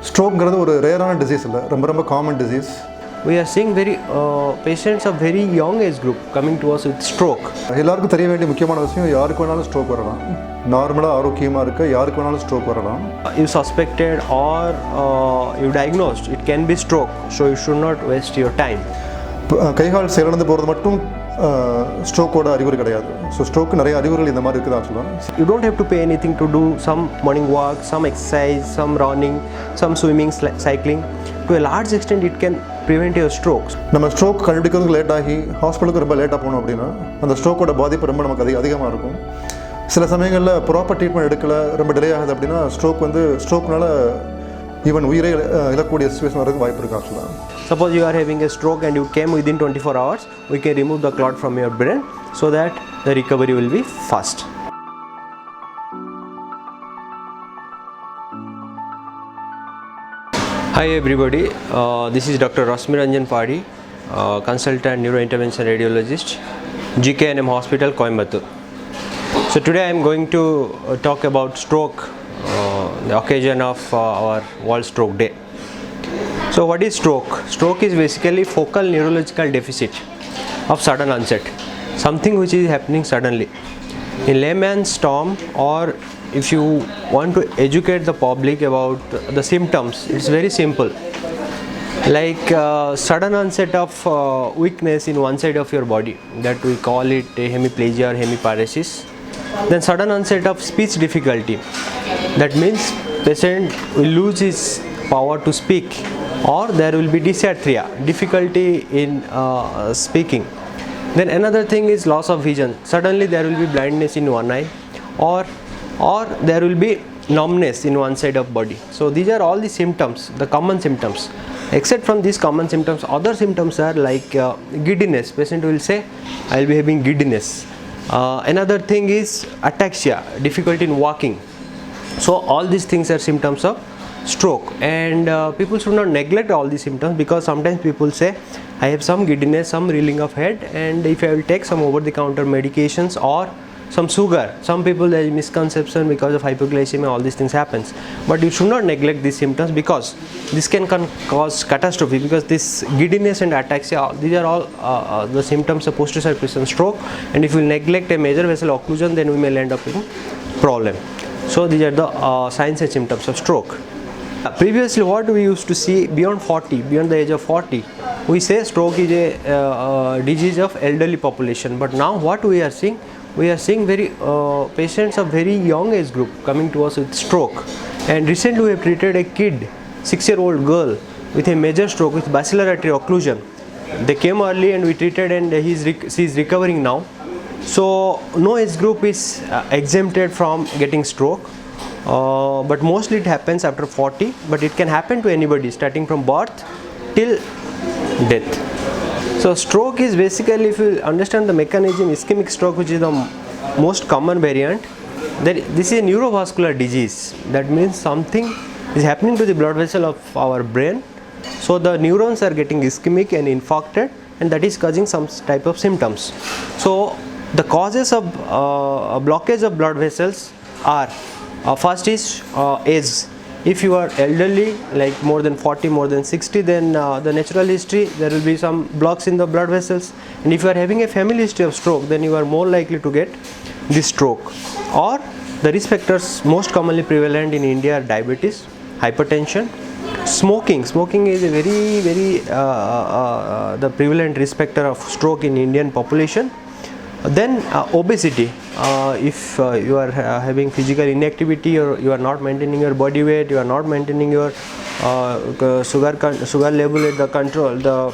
ஸ்ட்ரோக்ங்கிறது ஒரு ரேரான டிசீஸ் இல்லை, ரொம்ப ரொம்ப common disease. We are seeing very patients of very young age group coming to us with stroke. எல்லாருக்கும் தெரிய வேண்டிய முக்கியமான விஷயம், யாருக்கு வேணாலும் ஸ்ட்ரோக் வரலாம். நார்மலாக ஆரோக்கியமாக இருக்க யாருக்கு வேணாலும் ஸ்ட்ரோக் வரலாம். You suspected or you diagnosed, it can be stroke, so you should not waste your time. கைகால் செயலிழந்து போகிறது மட்டும் ஸ்ட்ரோக்கோட அறிகுறி கிடையாது. ஸோ ஸ்ட்ரோக்கு நிறைய அறிகுறிகள் இந்த மாதிரி இருக்குது ஆக்சுவலாக. You don't have to pay anything to do some morning walk, some exercise, some running, some swimming, cycling. To a large extent it can prevent your strokes. நம்ம ஸ்ட்ரோக் கண்டுபிடிக்கிறதுக்கு லேட் ஆகி ஹாஸ்பிட்டலுக்கு ரொம்ப லேட்டாக போனோம் அப்படின்னா அந்த ஸ்ட்ரோக்கோட பாதிப்பு ரொம்ப நமக்கு அதிகமாக இருக்கும். சில சமயங்களில் ப்ராப்பர் ட்ரீட்மெண்ட் எடுக்கல, ரொம்ப டிலே ஆகுது அப்படின்னா ஸ்ட்ரோக்னால ஈவன் உயிரை இழக்கக்கூடிய சிச்சுவேஷன் வரதுக்கு வாய்ப்பு இருக்குது ஆக்சுவலாக. Suppose you are having a stroke and you came within 24 hours, we can remove the clot from your brain so that the recovery will be fast. Hi everybody, this is Dr. Rasmiranjan Padi, consultant neurointervention radiologist, GKNM Hospital, Coimbatore. So today I am going to talk about stroke, the occasion of our World Stroke Day. So what is stroke? Stroke is basically focal neurological deficit of sudden onset, something which is happening suddenly. In layman's term, or if you want to educate the public about the symptoms, it's very simple. Like sudden onset of weakness in one side of your body, that we call it hemiplegia or hemiparesis. Then sudden onset of speech difficulty, that means patient will lose his power to speak, or there will be dysarthria, difficulty in speaking. Then another thing is loss of vision. Suddenly there will be blindness in one eye, or there will be numbness in one side of body. So these are all the symptoms, the common symptoms. Except from these common symptoms, other symptoms are like giddiness. Patient will say, I will be having giddiness. Another thing is ataxia, difficulty in walking. So all these things are symptoms of stroke, and people should not neglect all these symptoms, because sometimes people say I have some giddiness, some reeling of head, and if I will take some over the counter medications or some sugar, some people there is misconception because of hypoglycemia, all these things happens. But you should not neglect these symptoms, because this can cause catastrophe, because this giddiness and ataxia, these are all the symptoms of posterior circulation stroke, and if you neglect a major vessel occlusion, then we may end up in problem. So these are the signs and symptoms of stroke. Previously what we used to see, beyond the age of 40, we say stroke is a disease of elderly population. But now what we are seeing very patients of very young age group coming to us with stroke. And recently we have treated a kid, 6-year-old girl with a major stroke with basilar artery occlusion. They came early and we treated, and she is recovering now. So no age group is exempted from getting stroke. But mostly it happens after 40, but it can happen to anybody starting from birth till death. So stroke is basically, if you understand the mechanism, ischemic stroke, which is the most common variant, then this is a neurovascular disease. That means something is happening to the blood vessel of our brain, so the neurons are getting ischemic and infarcted, and that is causing some type of symptoms. So the causes of blockage of blood vessels are, first is age. If you are elderly, like more than 40, more than 60, then the natural history, there will be some blocks in the blood vessels. And if you are having a family history of stroke, then you are more likely to get this stroke. Or the risk factors most commonly prevalent in India are diabetes, hypertension, smoking. Smoking is a very the prevalent risk factor of stroke in Indian population. Then obesity. If you are having physical inactivity, or you are not maintaining your body weight, you are not maintaining your sugar level at the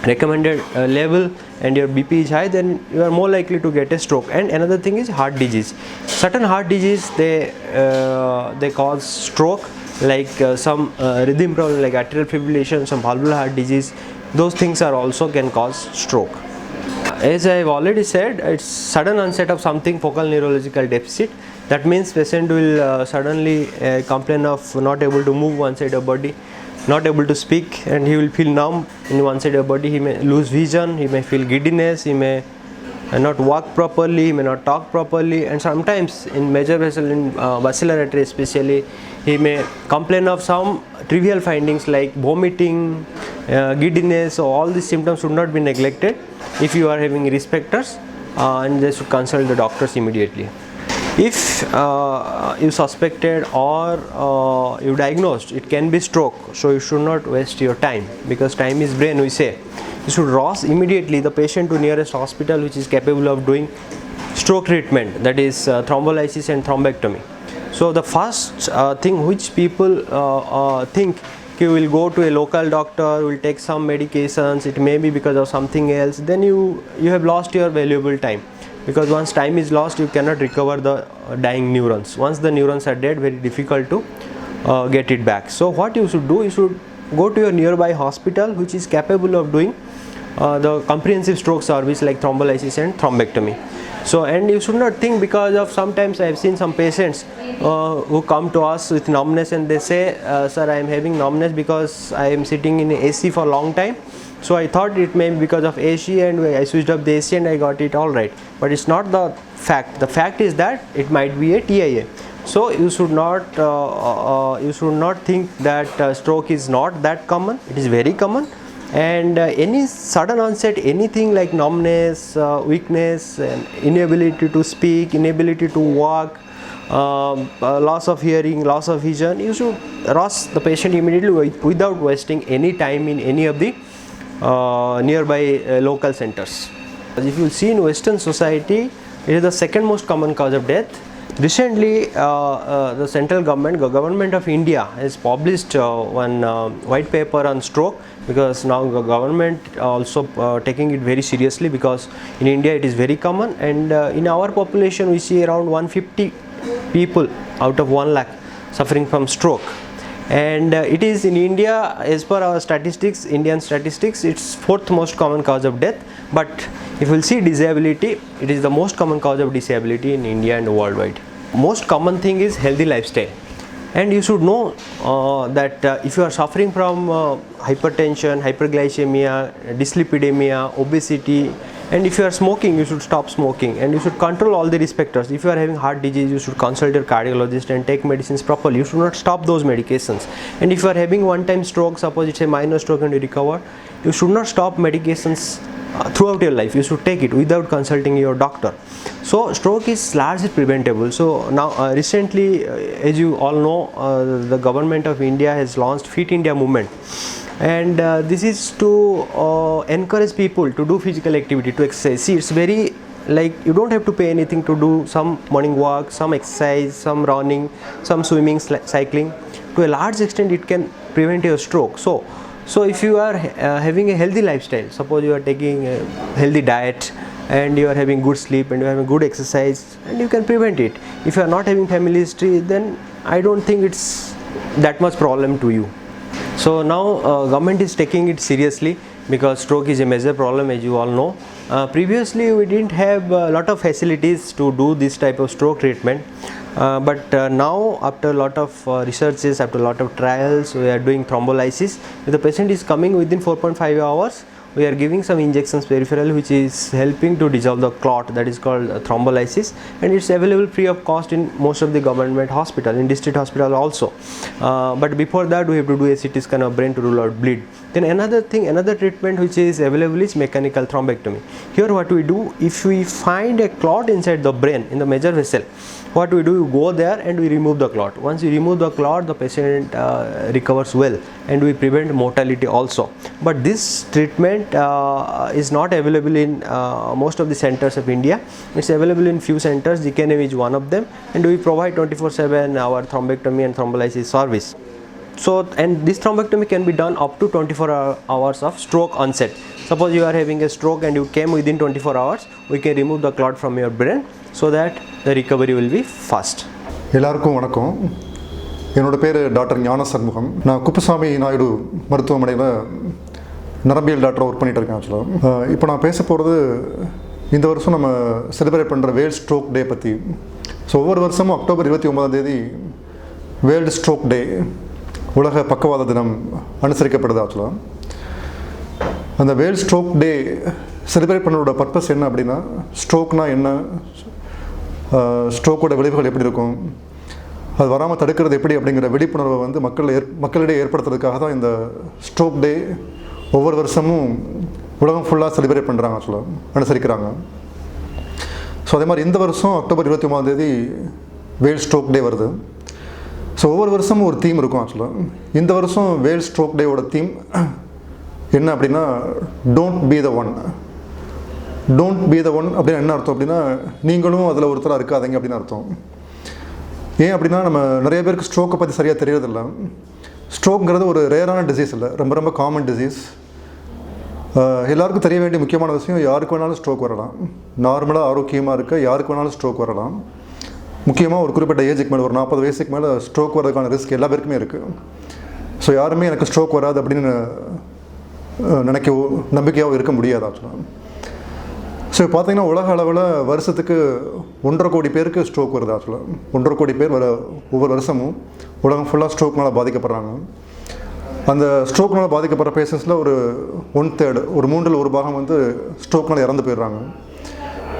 recommended level, and your BP is high, then you are more likely to get a stroke. And another thing is heart disease. Certain heart disease, they cause stroke, like some rhythm problem like atrial fibrillation, some valvular heart disease. Those things are also can cause stroke. As I have already said, it's sudden onset of something focal neurological deficit. That means patient will suddenly complain of not able to move one side of body, not able to speak, and he will feel numb in one side of body. He may lose vision, he may feel giddiness, he may not walk properly, he may not talk properly, and sometimes in major vessel, in basilar artery especially, he may complain of some trivial findings like vomiting, giddiness, so all these symptoms should not be neglected. If you are having risk factors, and they should consult the doctors immediately. If you suspected or you diagnosed, it can be stroke, so you should not waste your time, because time is brain, we say. You should rush immediately the patient to nearest hospital which is capable of doing stroke treatment, that is thrombolysis and thrombectomy. So the first thing which people think, you will go to a local doctor, will take some medications, it may be because of something else, then you have lost your valuable time, because once time is lost, you cannot recover the dying neurons. Once the neurons are dead, very difficult to get it back. So what you should do, you should go to your nearby hospital which is capable of doing the comprehensive stroke service like thrombolysis and thrombectomy. So, and you should not think, because of sometimes I have seen some patients who come to us with numbness and they say, sir, I am having numbness because I am sitting in AC for a long time, so I thought it may be because of AC, and I switched up the AC and I got it all right. But it's not the fact. The fact is that it might be a TIA. So you should not think that stroke is not that common. It is very common. And any sudden onset, anything like numbness, weakness, and inability to speak, inability to walk, loss of hearing, loss of vision, you should rush the patient immediately without wasting any time in any of the nearby local centers. If you see in Western society, it is the second most common cause of death. Recently, the central government of India has published one white paper on stroke, because now the government also taking it very seriously, because in India it is very common, and in our population we see around 150 people out of 1 lakh suffering from stroke. And it is in India, as per our statistics, Indian statistics, it's 4th most common cause of death. But if you will see disability, it is the most common cause of disability in India and worldwide. Most common thing is healthy lifestyle, and you should know that if you are suffering from hypertension, hyperglycemia, dyslipidemia, obesity, and if you are smoking, you should stop smoking, and you should control all the risk factors. If you are having heart disease, you should consult your cardiologist and take medicines properly. You should not stop those medications. And if you are having one-time stroke, suppose it's a minor stroke and you recover, you should not stop medications throughout your life. You should take it without consulting your doctor. So stroke is largely preventable. So now recently, as you all know, the government of India has launched Fit India movement, and this is to encourage people to do physical activity, to exercise. See, it's very, like, you don't have to pay anything to do some morning walk, some exercise, some running, some swimming, cycling. To a large extent it can prevent your stroke. So if you are having a healthy lifestyle, suppose you are taking a healthy diet, and you are having good sleep, and you are having good exercise, and you can prevent it. If you are not having family history, then I don't think it's that much problem to you. So now government is taking it seriously, because stroke is a major problem, as you all know. Previously we didn't have a lot of facilities to do this type of stroke treatment, but now after a lot of researches, after a lot of trials, we are doing thrombolysis. If the patient is coming within 4.5 hours, we are giving some injections peripherally, which is helping to dissolve the clot, that is called thrombolysis, and it's available free of cost in most of the government hospital, in district hospital also. But before that, we have to do a CT scan of brain to rule out bleed. Then another treatment which is available is mechanical thrombectomy. Here what we do, if we find a clot inside the brain, in the major vessel, what we do, we go there and we remove the clot. Once we remove the clot, the patient recovers well, and we prevent mortality also. But this treatment is not available in most of the centers of India. It's available in few centers. GKNM is one of them, and we provide 24/7 our thrombectomy and thrombolysis service. So, and this thrombectomy can be done up to 24 hours of stroke onset. Suppose you are having a stroke and you came within 24 hours, we can remove the clot from your brain, so that the recovery will be fast. எல்லாருக்கும் வணக்கம். என்னோட பேர் doctor ஞான சண்முகம். நான் குப்புசாமி நாயுடு மருத்துவமனையில் நரம்பியல் டாக்டராக work பண்ணிகிட்டு இருக்கேன். ஆக்சுவலாக இப்போ நான் பேச போகிறது இந்த வருஷம் நம்ம செலிப்ரேட் பண்ணுற வேர்ல்ட் ஸ்ட்ரோக் டே பற்றி. ஸோ ஒவ்வொரு வருஷமும் அக்டோபர் 29 வேர்ல்டு ஸ்ட்ரோக் டே, உலக பக்கவாத தினம் அனுசரிக்கப்படுது. ஆக்சுவலாக அந்த வேர்ல்ட் ஸ்ட்ரோக் டே செலிப்ரேட் பண்ணோட பர்பஸ் என்ன அப்படின்னா, ஸ்ட்ரோக்னா என்ன, ஸ்ட்ரோக்கோட விளைவுகள் எப்படி இருக்கும், அது வராமல் தடுக்கிறது எப்படி அப்படிங்கிற விழிப்புணர்வை வந்து மக்களிடையே ஏற்படுத்துறதுக்காக தான் இந்த ஸ்ட்ரோக் டே ஒவ்வொரு வருஷமும் உலகம் ஃபுல்லாக செலிப்ரேட் பண்ணுறாங்க, ஆக்சுவலாக அனுசரிக்கிறாங்க. ஸோ அதே மாதிரி இந்த வருஷம் அக்டோபர் 29 வேர்ல்ட் ஸ்ட்ரோக் டே வருது. ஸோ ஒவ்வொரு வருஷமும் ஒரு தீம் இருக்கும். ஆக்சுவலாக இந்த வருஷம் வேர்ல்ட் ஸ்ட்ரோக் டேவோட தீம் என்ன அப்படின்னா, don't be the one. Don't be the one அப்படின்னு என்ன அர்த்தம் அப்படின்னா, நீங்களும் அதில் ஒருத்தராக இருக்காதீங்க அப்படின்னு அர்த்தம். ஏன் அப்படின்னா, நம்ம நிறைய பேருக்கு ஸ்ட்ரோக்கை பற்றி சரியாக தெரியறதில்ல. ஸ்ட்ரோக்ங்கிறது ஒரு ரேரான டிசீஸ் இல்லை, ரொம்ப ரொம்ப காமன் டிசீஸ். எல்லாருக்கும் தெரிய வேண்டிய முக்கியமான விஷயம், யாருக்கு வேணாலும் ஸ்ட்ரோக் வரலாம். நார்மலாக ஆரோக்கியமாக இருக்க யாருக்கு வேணாலும் ஸ்ட்ரோக் வரலாம். முக்கியமாக ஒரு குறிப்பிட்ட ஏஜுக்கு மேலே, ஒரு 40 வயசுக்கு மேலே ஸ்ட்ரோக் வரதுக்கான ரிஸ்க் எல்லா பேருக்குமே இருக்குது. ஸோ யாருமே எனக்கு ஸ்ட்ரோக் வராது அப்படின்னு நினைக்கவோ நம்பிக்கையாகவும் இருக்க முடியாது. ஆக்சுவலாக ஸோ பார்த்தீங்கன்னா உலக அளவில் வருஷத்துக்கு 1.5 கோடி பேருக்கு ஸ்ட்ரோக் வருது. ஆக்சுவலாக 1.5 கோடி பேர் ஒவ்வொரு வருஷமும் உலகம் ஃபுல்லாக ஸ்ட்ரோக்னால் பாதிக்கப்படுறாங்க. அந்த ஸ்ட்ரோக்னால் பாதிக்கப்படுற பேஷண்ட்ஸில் ஒரு 1/3, ஒரு 1/3 வந்து ஸ்ட்ரோக்னால் இறந்து போயிடுறாங்க.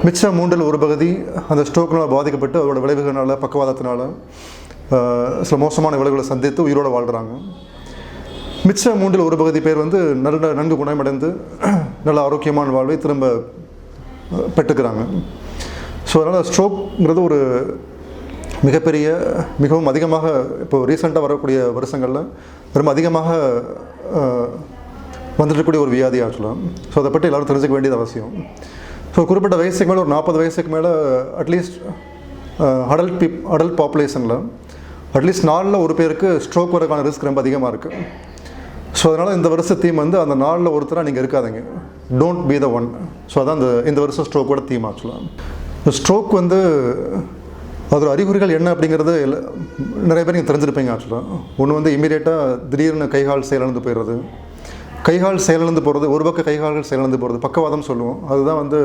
மிச்சம் 1/3 அந்த ஸ்ட்ரோக்னால் பாதிக்கப்பட்டு அதோட விளைவுகளால், பக்கவாதத்தினால சில மோசமான விளைவுகளை சந்தித்து உயிரோடு வாழ்கிறாங்க. மிச்சம் 1/3 பேர் வந்து நன்கு குணமடைந்து நல்ல ஆரோக்கியமான வாழ்வை திரும்ப பெற்றுக்கிறாங்க. ஸோ அதனால் ஸ்ட்ரோக்ங்கிறது ஒரு மிகப்பெரிய, மிகவும் அதிகமாக இப்போ ரீசெண்டாக வரக்கூடிய வருஷங்களில் ரொம்ப அதிகமாக வந்துடக்கூடிய ஒரு வியாதி. ஆக்சுவலாக ஸோ அதை பற்றி எல்லோரும் தெரிஞ்சுக்க வேண்டியது அவசியம். ஸோ குறிப்பிட்ட வயசுக்கு மேலே, ஒரு 40 வயசுக்கு மேலே அட்லீஸ்ட் அடல்ட் பாப்புலேஷனில் அட்லீஸ்ட் 4ல் ஒரு பேருக்கு ஸ்ட்ரோக் வரக்கான ரிஸ்க் ரொம்ப அதிகமாக இருக்குது. ஸோ அதனால் இந்த வருஷ தீம் வந்து அந்த 4ல் ஒருத்தராக நீங்கள் இருக்காதீங்க, don't be the one. So அதான் இந்த வருஷம் ஸ்ட்ரோக்கோட தீம். ஆக்சுவலாக ஸ்ட்ரோக் வந்து அதோட அறிகுறிகள் என்ன அப்படிங்கிறது நிறைய பேர் நீங்கள் தெரிஞ்சிருப்பீங்க. ஆக்சுவலாக ஒன்று வந்து இமீடியட்டாக திடீர்னு கைகால் செயலிழந்து போயிடுறது, கைகால் செயலிழந்து போகிறது, ஒரு பக்கம் கைகால்கள் செயலிழந்து போகிறது, பக்கவாதம் சொல்லுவோம். அதுதான் வந்து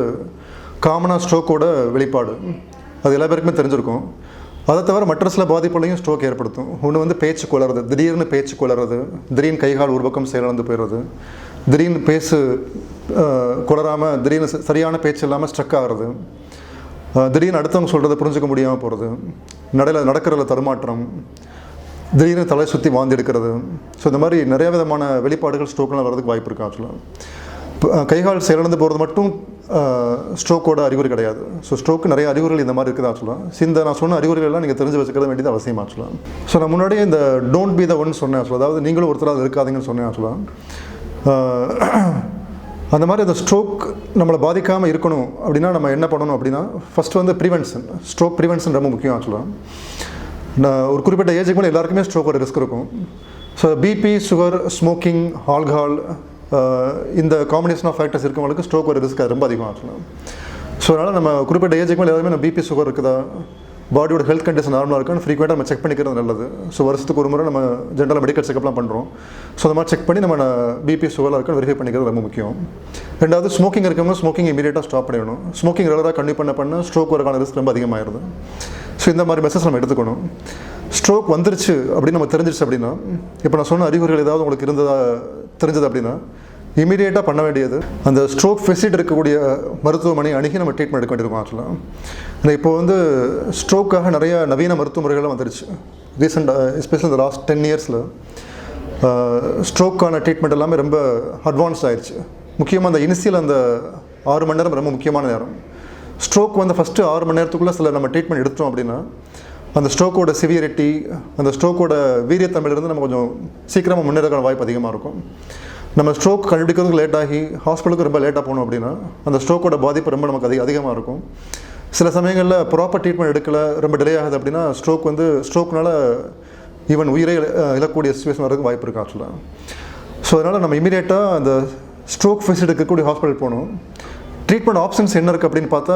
காமனாக ஸ்ட்ரோக்கோட வெளிப்பாடு. அது எல்லா பேருக்குமே தெரிஞ்சிருக்கும். அதை தவிர மற்ற சில பாதிப்புகளையும் ஸ்ட்ரோக் ஏற்படுத்தும். ஒன்று வந்து பேச்சு குளறது, திடீர்னு பேச்சு குளறது, திடீர்னு கைகால் ஒரு பக்கம் செயலிழந்து போயிடுறது, திடீர்னு குளராமல் திடீர்னு சரியான பேச்சு இல்லாமல் ஸ்ட்ரக் ஆகிறது, திடீர்னு அடுத்தவங்க சொல்கிறத புரிஞ்சுக்க முடியாமல் போகிறது, நடக்கிறதுல தடுமாற்றம், திடீர்னு தலை சுற்றி வாந்தி எடுக்கிறது. ஸோ இந்த மாதிரி நிறைய விதமான வெளிப்பாடுகள் ஸ்ட்ரோக்னால் வர்றதுக்கு வாய்ப்பு இருக்குது. ஆக்சுவலாக கைகால் செயலிழந்து போகிறது மட்டும் ஸ்ட்ரோக்கோட அறிகுறி கிடையாது. ஸோ ஸ்ட்ரோக்கு நிறைய அறிகுறிகள் இந்த மாதிரி இருக்குது. ஆக்சுவலாக நான் சொன்ன அறிகுறிகள்லாம் நீங்கள் தெரிஞ்சு வச்சுக்கிறது வேண்டியது அவசியம். ஆக்சுவலாக ஸோ நான் முன்னாடியே இந்த டோன்ட் பி த ஒன் சொன்னேன். ஆக்சுவலாக அதாவது நீங்களும் ஒருத்தராக இருக்காதீங்கன்னு சொன்னேன். ஆக்சுவலாக அந்த மாதிரி அந்த ஸ்ட்ரோக் நம்மளை பாதிக்காமல் இருக்கணும் அப்படின்னா நம்ம என்ன பண்ணணும் அப்படின்னா, ஃபஸ்ட்டு வந்து ப்ரிவென்ஷன், ஸ்ட்ரோக் ப்ரிவென்ஷன் ரொம்ப முக்கியம். ஆக்சுவலாக ஒரு குறிப்பிட்ட ஏஜுக்கு மேலே எல்லாருக்குமே ஸ்ட்ரோக்கோட ரிஸ்க் இருக்கும். So BP, sugar, smoking, alcohol, இந்த காம்பினேஷன் ஆஃப் ஃபேக்டர்ஸ் இருக்கவங்களுக்கு ஸ்ட்ரோக் ஒரு ரிஸ்க் ரொம்ப அதிகம். ஆக்சுவலாக ஸோ அதனால் நம்ம குறிப்பிட்ட ஏஜுக்கு மேலே எல்லாருமே நம்ம பிபி, சுகர் இருக்குதா, பாடியோட ஹெல்த் கண்டிஷன் நார்மலாக இருக்குன்னு ஃப்ரீக்வெண்ட்டாக நம்ம செக் பண்ணிக்கிறது நல்லது. ஸோ வருஷத்துக்கு ஒரு முறை நம்ம ஜென்ரலாக மெடிக்கல் செக்அப்லாம் பண்ணுறோம். ஸோ அந்த மாதிரி செக் பண்ணி நம்ம பிபி, சுகர்லாம் இருக்குன்னு வெரிஃபை பண்ணிக்கிறது ரொம்ப முக்கியம். ரெண்டாவது, ஸ்மோக்கிங் இருக்கவங்க ஸ்மோக்கிங் இமீடியட்டாக ஸ்டாப் பண்ணிடணும். ஸ்மோக்கிங் ரெகுலராக கண்டினியூ பண்ண ஸ்ட்ரோக் வரக்கான ரிஸ்க் ரொம்ப அதிகமாகிடுது. ஸோ இந்த மாதிரி மெசேஜ் நம்ம எடுத்துக்கணும். ஸ்ட்ரோக் வந்துருச்சு அப்படின்னு நம்ம தெரிஞ்சிருச்சு அப்படின்னா, இப்போ நான் சொன்ன அறிகுறிகள் ஏதாவது உங்களுக்கு தெரிஞ்சது அப்படின்னா இமீடியட்டாக பண்ண வேண்டியது அந்த ஸ்ட்ரோக் ஃபெசிலிட்டி இருக்கக்கூடிய மருத்துவமனை அணுகி நம்ம ட்ரீட்மெண்ட் எடுக்க வேண்டியிருக்கோம். ஆக்சுவலாக இப்போ வந்து ஸ்ட்ரோக்காக நிறைய நவீன மருத்துவ முறைகள்லாம் வந்துருச்சு. ரீசெண்டாக எஸ்பெஷலி இந்த லாஸ்ட் 10 இயர்ஸில் ஸ்ட்ரோக்கான ட்ரீட்மெண்ட் எல்லாமே ரொம்ப அட்வான்ஸ் ஆயிடுச்சு. முக்கியமாக அந்த இனிஷியல் அந்த 6 மணி நேரம் ரொம்ப முக்கியமான நேரம். ஸ்ட்ரோக் வந்து ஃபஸ்ட்டு 6 மணி நேரத்துக்குள்ளே சில நம்ம ட்ரீட்மெண்ட் எடுத்தோம் அப்படின்னா அந்த ஸ்ட்ரோக்கோட சிவியரிட்டி, அந்த ஸ்ட்ரோக்கோட வீரியத்தன்மையிலிருந்து நம்ம கொஞ்சம் சீக்கிரமாக முன்னேறக்கான வாய்ப்பு அதிகமாக இருக்கும். நம்ம ஸ்ட்ரோக் கண்டுபிடிக்கிறதுக்கு லேட் ஆகி ஹாஸ்பிட்டலுக்கு ரொம்ப லேட்டாக போனோம் அப்படின்னா அந்த ஸ்ட்ரோக்கோட பாதிப்பு ரொம்ப நமக்கு அதிகமாக இருக்கும். சில சமயங்களில் ப்ராப்பர் ட்ரீட்மெண்ட் எடுக்கலை, ரொம்ப டிலே ஆகுது அப்படின்னா ஸ்ட்ரோக்னால ஈவன் உயிரை இழக்கக்கூடிய சுச்சுவேஷன் வரதுக்கு வாய்ப்பு இருக்குது. ஆக்சுவலாக ஸோ அதனால் நம்ம இமீடியட்டாக அந்த ஸ்ட்ரோக் ஃபெசிலிட்டி இருக்கக்கூடிய ஹாஸ்பிட்டல் போகணும். ட்ரீட்மெண்ட் ஆப்ஷன்ஸ் என்ன இருக்குது அப்படின்னு பார்த்தா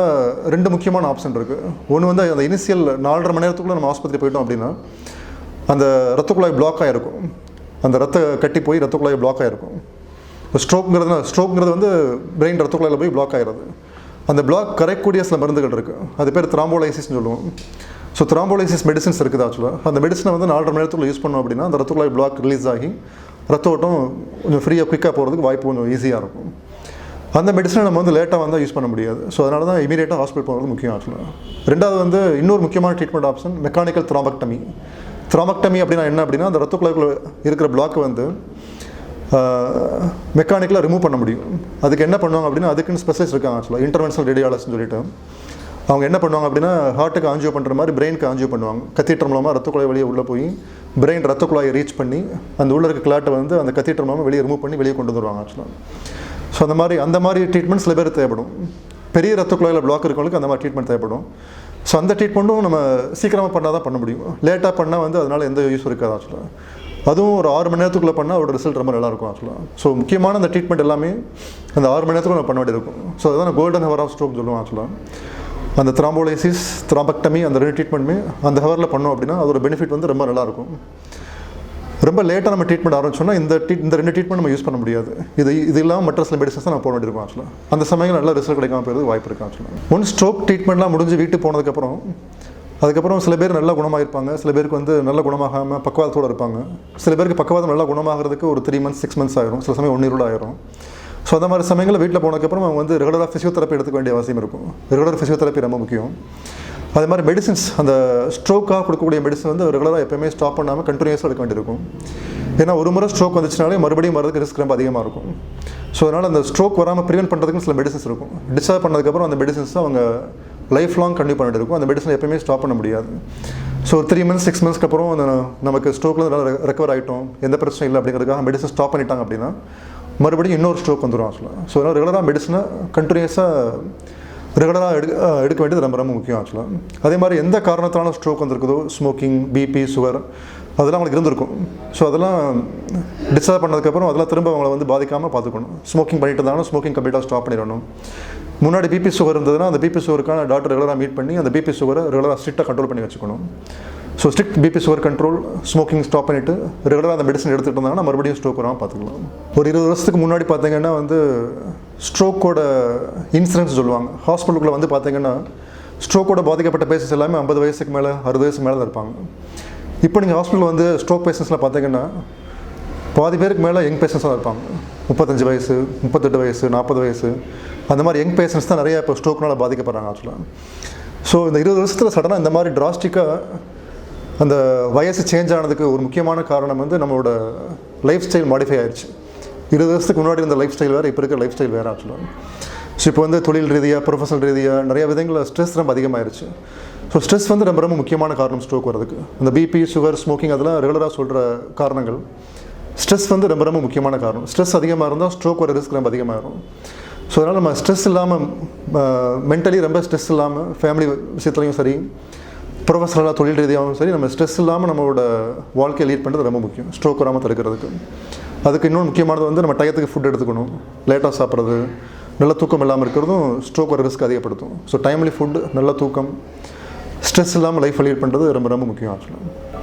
2 முக்கியமான ஆப்ஷன் இருக்குது. ஒன்று வந்து அந்த இனிஷியல் 4.5 மணி நேரத்துக்குள்ளே நம்ம ஆஸ்பத்திரி போயிட்டோம் அப்படின்னா அந்த ரத்த குழாய் பிளாக் ஆகிருக்கும், அந்த ரத்த கட்டி போய் ரத்த குழாய் பிளாக் ஆகிருக்கும். ஸ்ட்ரோக்ங்கிறது வந்து பிரெயின் ரத்த குழாயில் போய் பிளாக் ஆகிடுது. அந்த பிளாக் கரைக்கக்கூடிய சில மருந்துகள் இருக்குது, அது பேர் த்ராம்போலைசிஸ்ன்னு சொல்லுவோம். ஸோ த்ராம்போலைசிஸ் மெடிசன்ஸ் இருக்குது. ஆக்சுவலாக அந்த மெடிசனை வந்து 4.5 மணி நேரத்துக்குள்ள யூஸ் பண்ணோம் அப்படின்னா அந்த ரத்த குழாய் பிளாக் ரிலீஸ் ஆகி ரத்த ஓட்டம் கொஞ்சம் ஃப்ரீயாக குயிக்காக போகிறதுக்கு வாய்ப்பு கொஞ்சம் ஈஸியாக இருக்கும். அந்த மெடிசனை நம்ம வந்து லேட்டாக வந்தால் யூஸ் பண்ண முடியாது. ஸோ அதனால தான் இமீடியட்டாக ஹாஸ்பிட்டல் போகிறது முக்கியம் ஆக்சுவலாக. ரெண்டாவது வந்து இன்னொரு முக்கியமான treatment option mechanical thrombectomy. Thrombectomy அப்படின்னா என்ன அப்படின்னா, அந்த ரத்த குழாய்க்குள்ள இருக்கிற பிளாக்கை வந்து மெக்கானிக்கலாக ரிமூவ் பண்ண முடியும். அதுக்கு என்ன பண்ணுவாங்க அப்படின்னா, அதுக்குன்னு ஸ்பெஷலிஸ்ட் இருக்காங்க ஆக்சுவலாக, இன்டர்வென்ஷனல் ரேடியாலஜின்னு சொல்லிட்டு. அவங்க என்ன பண்ணுவாங்க அப்படின்னா, ஹார்ட்டுக்கு ஆஞ்சியோ பண்ணுற மாதிரி பிரெயினுக்கு ஆஞ்சியோ பண்ணுவாங்க. கத்தீட்டர் மூலமாக ரத்த குழாய் வெளியே உள்ளே போய் பிரெயின் ரத்த குழாயை ரீச் பண்ணி அந்த உள்ள இருக்க கிளாட்டை வந்து அந்த கத்தீட்டர் மூலமாக வெளியே ரிமூவ் பண்ணி வெளியே கொண்டு வந்துடுவாங்க ஆக்சுவலாக. ஸோ அந்த மாதிரி ட்ரீட்மெண்ட் சில பேர் தேவைப்படும். பெரிய ரத்த குழாயில் பிளாக் இருக்கவங்களுக்கு அந்த மாதிரி ட்ரீட்மெண்ட் தேவைப்படும். ஸோ அந்த ட்ரீட்மெண்ட்டும் நம்ம சீக்கிரமாக பண்ணால் தான் பண்ண முடியும். லேட்டாக பண்ணால் வந்து அதனால் எந்த யூஸ் இருக்காது ஆக்சுவலாக. அதுவும் ஒரு 6 மணி நேரத்துக்குள்ளே பண்ணால் அதோட ரிசல்ட் ரொம்ப நல்லாயிருக்கும் ஆக்சுவலாக. ஸோ முக்கியமான அந்த ட்ரீட்மெண்ட் எல்லாமே அந்த 6 மணி நேரத்துக்குள்ள நம்ம பண்ண வேண்டியிருக்கும். ஸோ அதுதான் கோல்டன் ஹவர் ஆஃப் ஸ்ட்ரோக் சொல்லுவோம் ஆக்சுவலாக. அந்த த்ராம்போலைசிஸ், த்ராம்பெக்டமி அந்த 2 ட்ரீட்மெண்ட்டுமே அந்த ஹவரில் பண்ணோம் அப்படின்னா அதோட பெனிஃபிட் வந்து ரொம்ப நல்லாயிருக்கும். ரொம்ப லேட்டாக நம்ம ட்ரீட்மெண்ட் ஆரம்பிச்சோன்னா இந்த 2 ட்ரீட்மெண்ட் நம்ம யூஸ் பண்ண முடியாது. இது இல்லாமல் மற்ற சில மெடிசன்ஸ் தான் நம்ம போட வேண்டியிருக்கும் ஆக்சுவலாக. அந்த சமயம் நல்ல ரிசல்ட் கிடைக்காம போகிறது வாய்ப்பு இருக்குது ஆக்சுவலாக. ஒன் ஸ்ட்ரோக் ட்ரீட்மெண்ட்லாம் முடிஞ்சு வீட்டுக்கு அதுக்கப்புறம் சில பேர் நல்லா குணமாகிருப்பாங்க, சில பேருக்கு வந்து நல்ல குணமாகாமல் பக்கவாதத்தோடு இருப்பாங்க. சில பேருக்கு பக்கவாதம் நல்லா குணமாகிறதுக்கு ஒரு 3 months 6 months ஆயிரும், சில சமயம் 1 year ஆயிரும். ஸோ அந்த மாதிரி சமயங்களில் வீட்டில் போனதுக்கப்புறம் அவங்க வந்து ரெகுலராக ஃபிசியோதெரப்பி எடுத்துக்க வேண்டிய அவசியம் இருக்கும். ரெகுலர் ஃபிசியோதெரப்பி ரொம்ப முக்கியம். அதே மாதிரி மெடிசின்ஸ், அந்த ஸ்ட்ரோக்காக கொடுக்கக்கூடிய மெடிசன் வந்து ரெகுலராக எப்போயுமே ஸ்டாப் பண்ணாமல் கண்டினியூஸாக எடுக்க வேண்டியிருக்கும். ஏன்னா ஒரு முறை ஸ்ட்ரோக் வந்துச்சுனாலே மறுபடியும் வரதுக்கு ரிஸ்க் ரொம்ப அதிகமாக இருக்கும். ஸோ அதனால் அந்த ஸ்ட்ரோக் வராமல் ப்ரிவென்ட் பண்ணுறதுக்கு சில மெடிசன்ஸ் இருக்கும். டிஸ்சார்ஜ் பண்ணதுக்கப்புறம் அந்த மெடிசன்ஸ் அவங்க லைஃப் லாங் கண்டினியூ பண்ணிட்டு இருக்கும். அந்த மெடிசன் எப்போயுமே ஸ்டாப் பண்ண முடியாது. ஸோ 3 months 6 monthsக்கு அப்புறம் நமக்கு ஸ்ட்ரோக்கில் நல்லா ரெக்கவர் ஆகிட்டோம், எந்த பிரச்சனையும் இல்லை அப்படிங்கிறதுக்காக மெடிசன் ஸ்டாப் பண்ணிட்டாங்க அப்படின்னா மறுபடியும் இன்னொரு ஸ்ட்ரோக் வந்துடும் ஆக்சுவலாக. ஸோ அதனால் ரெகுலராக மெடிசனை ரெகுலராக எடுக்க வேண்டியது ரொம்ப ரொம்ப முக்கியம் ஆக்சுவலாக. அதே மாதிரி எந்த காரணத்தாலும் ஸ்ட்ரோக் வந்திருக்குதோ, ஸ்மோக்கிங், பிபி, சுகர் அதெல்லாம் அவங்களுக்கு இருந்திருக்கும். ஸோ அதெல்லாம் டிஸ்சார்ஜ் பண்ணதுக்கப்புறம் அதெல்லாம் திரும்ப அவங்கள வந்து பாதிக்காமல் பார்த்துக்கணும். ஸ்மோக்கிங் பண்ணிட்டு இருந்தாங்கன்னா ஸ்மோக்கிங் கம்ப்ளீட்டாக ஸ்டாப் பண்ணிடணும். முன்னாடி பிபி சுகர் இருந்ததுன்னா அந்த பிபி சுகருக்கான டாக்டர் ரெகுலராக மீட் பண்ணி அந்த பிபி சுகரை ரெகுலராக ஸ்ட்ரிக்டாக கண்ட்ரோல் பண்ணி வச்சுக்கணும். So strict BP sugar control, smoking stop பண்ணிவிட்டு ரெகுலராக அந்த மெடிசன் எடுத்துகிட்டு இருந்தாங்கன்னா மறுபடியும் ஸ்ட்ரோக் வராமல் பார்த்துக்கலாம். ஒரு 20 வருஷத்துக்கு முன்னாடி பார்த்தீங்கன்னா வந்து ஸ்ட்ரோக்கோட இன்சிடென்ட்ஸ் சொல்லுவாங்க. ஹாஸ்பிட்டலுக்குள்ளே வந்து பார்த்தீங்கன்னா ஸ்ட்ரோக்கோட பாதிக்கப்பட்ட பேஷண்ட்ஸ் எல்லாமே 50 வயசுக்கு மேலே 60 வயசுக்கு மேலே தான் இருப்பாங்க. இப்போ நீங்கள் ஹாஸ்பிட்டல் வந்து ஸ்ட்ரோக் பேஷண்ட்ஸில் பார்த்தீங்கன்னா பாதி பேருக்கு மேலே யங் பேஷண்ட்ஸாக இருப்பாங்க. 35 வயசு, 38 வயசு, 40 வயசு அந்த மாதிரி யங் பேஷண்ட்ஸ் தான் நிறையா இப்போ ஸ்ட்ரோக்னால் பாதிக்கப்படுறாங்க ஆக்சுவலாக. ஸோ இந்த 20 வருஷத்தில் சடனாக இந்த மாதிரி டிராஸ்டிக்காக அந்த வயசு சேஞ்ச் ஆனதுக்கு ஒரு முக்கியமான காரணம் வந்து நம்மளோட லைஃப் ஸ்டைல் மாடிஃபை ஆயிடுச்சு. 20 வருஷத்துக்கு முன்னாடி இருந்த லைஃப் ஸ்டைல் வேறு, இப்போ இருக்கிற லைஃப் ஸ்டைல் வேறு ஆக்சுவலாக. ஸோ இப்போ வந்து தொழில் ரீதியாக, ப்ரொஃபஷனல் ரீதியாக நிறையா விதங்களில் ஸ்ட்ரெஸ் ரொம்ப அதிகமாகிடுச்சு. ஸோ ஸ்ட்ரெஸ் வந்து ரொம்ப ரொம்ப முக்கியமான காரணம் ஸ்ட்ரோக் வரதுக்கு. அந்த பிபி, சுகர், ஸ்மோக்கிங் அதெல்லாம் ரெகுலராக சொல்கிற காரணங்கள். ஸ்ட்ரெஸ் வந்து ரொம்ப ரொம்ப முக்கியமான காரணம். ஸ்ட்ரெஸ் அதிகமாக இருந்தால் ஸ்ட்ரோக் வர ரிஸ்க் ரொம்ப அதிகமாகிடும். ஸோ அதனால் நம்ம ஸ்ட்ரெஸ் இல்லாமல், மென்டலி ரொம்ப ஸ்ட்ரெஸ் இல்லாமல், ஃபேமிலி விஷயத்துலையும் சரி, ப்ரொஃபஷனலாக தொழில் ரீதியாகவும் சரி, நம்ம ஸ்ட்ரெஸ் இல்லாமல் நம்மளோட வாழ்க்கையை லீட் பண்ணுறது ரொம்ப முக்கியம் ஸ்ட்ரோக் வராமல் தடுக்கிறதுக்கு. அதுக்கு இன்னொன்று முக்கியமானது வந்து நம்ம டயத்துக்கு ஃபுட் எடுத்துக்கணும். லேட்டாக சாப்பிட்றது, நல்ல தூக்கம் இல்லாமல் இருக்கிறதும் ஸ்ட்ரோக் வர ரிஸ்க் அதிகப்படுத்தும். ஸோ டைம்லி ஃபுட்டு, நல்ல தூக்கம், ஸ்ட்ரெஸ் இல்லாமல் லைஃப் லீட் பண்ணுறது ரொம்ப ரொம்ப முக்கியம் ஆக்சுவலாக.